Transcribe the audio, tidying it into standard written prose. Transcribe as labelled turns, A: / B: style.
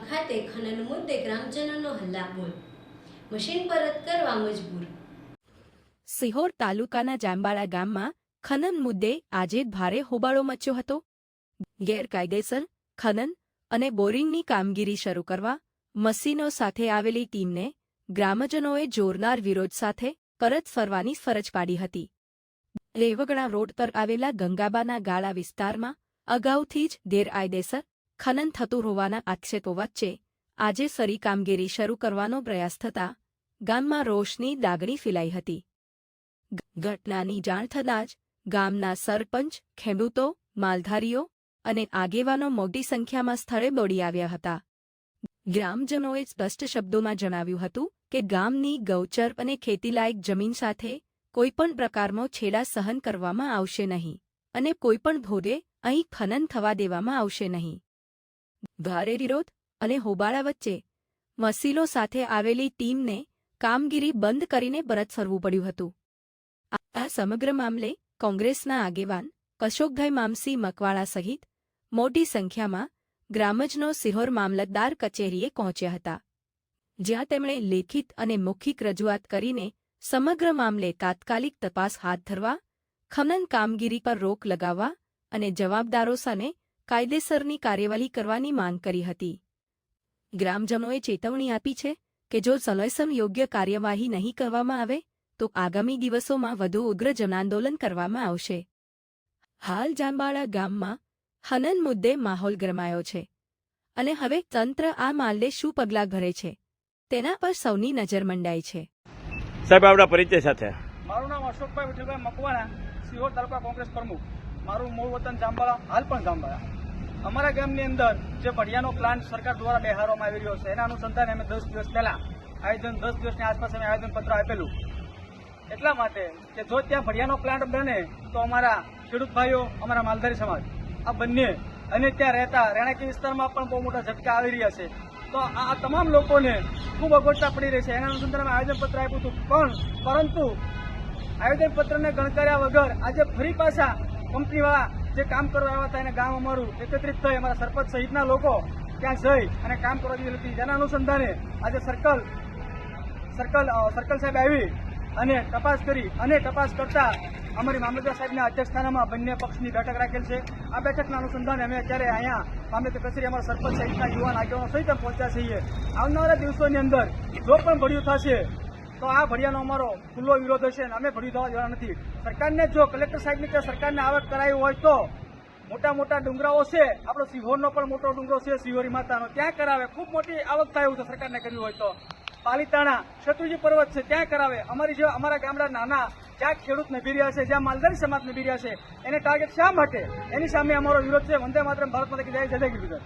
A: ખાતે ખનન મુદ્દે ગ્રામજનોનો હલ્લાબોલ, મશીન પરત કરવા મજબૂર।
B: સિહોર તાલુકાના જાંબાળા ગામમાં ખનન મુદ્દે આજે ભારે હોબાળો મચ્યો હતો। ગેરકાયદેસર ખનન અને બોરિંગની કામગીરી શરૂ કરવા મશીનો સાથે આવેલી ટીમને ગ્રામજનોએ જોરદાર વિરોધ સાથે પરત ફરવાની ફરજ પાડી હતી। રેવગણા રોડ પર આવેલા ગંગાબાના ગાળા વિસ્તારમાં અગાઉથી જ ગેરકાયદેસર ખનન થતું હોવાના આક્ષેપો વચ્ચે આજે ફરી કામગીરી શરૂ કરવાનો પ્રયાસ થતાં ગામમાં રોષની લાગણી ફેલાઈ હતી। ઘટનાની જાણ થતાં જ ગામના સરપંચ, ખેડૂતો, માલધારીઓ અને આગેવાનો મોટી સંખ્યામાં સ્થળે દોડી આવ્યા હતા। ગ્રામજનોએ સ્પષ્ટ શબ્દોમાં જણાવ્યું હતું કે ગામની ગૌચર અને ખેતીલાયક જમીન સાથે કોઈપણ પ્રકારનો છેડા સહન કરવામાં આવશે નહીં અને કોઈપણ ભોગે અહીં ખનન થવા દેવામાં આવશે નહીં। ભારે વિરોધ અને હોબાળા વચ્ચે મશીનો સાથે આવેલી ટીમને કામગીરી બંધ કરીને પરત ફરવું પડ્યું હતું। આ સમગ્ર મામલે કોંગ્રેસના આગેવાન કશોકભાઈ મામસી મકવાણા સહિત મોટી સંખ્યામાં ગ્રામજનો સિહોર મામલતદાર કચેરીએ પહોંચ્યા હતા, જ્યાં તેમણે લેખિત અને મૌખિક રજૂઆત કરીને સમગ્ર મામલે તાત્કાલિક તપાસ હાથ ધરવા, ખનન કામગીરી પર રોક લગાવવા અને જવાબદારો સામે કાયદેસરની કાર્યવાહી કરવાની માંગ કરી હતી। ગ્રામજનોએ ચેતવણી આપી છે કે જો સમયસર યોગ્ય કાર્યવાહી નહીં કરવામાં આવે તો આગામી દિવસોમાં વધુ ઉગ્ર જનાંદોલન કરવામાં આવશે। હાલ જાંબાળા ગામમાં ખનન મુદ્દે માહોલ ગરમાયો છે અને હવે તંત્ર આ મામલે શું પગલાં ભરે છે તેના પર સૌની નજર મંડાઈ છે।
C: સાહેબ, આપણા પરિચય સાથે।
D: મારું નામ અશોકભાઈ વિઠ્ઠલભાઈ મકવાણા, સિહોર તાલુકા કોંગ્રેસ પ્રમુખ। મારું મૂળ વતન જાંબાળા, હાલ પણ જાંબાળા। અમારા ગામની અંદર જે ભડિયાનો પ્લાન્ટ સરકાર દ્વારા બેહારવામાં આવી રહ્યો છે એના અનુસંધાને અમે 10 દિવસ પહેલા 10 દિવસની આસપાસ અમે આવેદનપત્ર આપેલું, એટલા માટે કે જો ત્યાં ભડિયાનો પ્લાન્ટ બને તો અમારા ખેડૂત ભાઈઓ, અમારા માલધારી સમાજ આ બંને અને ત્યાં રહેતા રહેણાંકી વિસ્તારમાં પણ બહુ મોટા ઝટકા આવી રહ્યા છે, તો આ તમામ લોકોને ખૂબ અગવડતા પડી રહી છે। એના અનુસંધાને અમે આવેદનપત્ર આપ્યું હતું, પરંતુ આવેદનપત્રને ગણકાર્યા વગર આજે ફરી પાછા કંપનીવાળા જે કામ કરવા આવ્યા હતા એને ગામ અમારું એકત્રિત થઈ અમારા સરપંચ સહિતના લોકો ત્યાં જઈ અને કામ કરવા દીધી હતી। જેના અનુસંધાને આજે સર્કલ સાહેબ આવી અને તપાસ કરી અને તપાસ કરતા અમારી મામલતદાર સાહેબના અધ્યક્ષસ્થાનમાં બંને પક્ષની બેઠક રાખેલ છે। આ બેઠકના અનુસંધાને અમે અત્યારે અહીંયા મામલતદાર કચેરી અમારા સરપંચ સહિતના યુવાન આગેવાનો સહિત પહોંચ્યા છીએ। આવનારા દિવસોની અંદર જો પણ ભડિયું થશે તો આ ભડિયાનો અમારો ખુલ્લો વિરોધ હશે અને અમે ભડિયું થવા દેવાના નથી। સરકારને જો કલેક્ટર સાહેબની કે સરકારને આવક કરાવી હોય તો મોટા મોટા ડુંગરાઓ છે, આપણો સિહોરનો પણ મોટો ડુંગરો છે સિહોરી માતાનો, ત્યાં કરાવે, ખૂબ મોટી આવક થાય એવું છે સરકારને કરવી હોય તો। પાલીતાણા શત્રુજી પર્વત છે ત્યાં કરાવે। અમારા ગામડા નાના જ્યાં ખેડૂત નભી રહ્યા છે, જ્યાં માલધારી સમાજ નભી રહ્યા છે એને ટાર્ગેટ શા માટે? એની સામે અમારો વિરોધ છે। વંદે માતરમ, ભારત માતા કી જય, જય જય ગિરધર।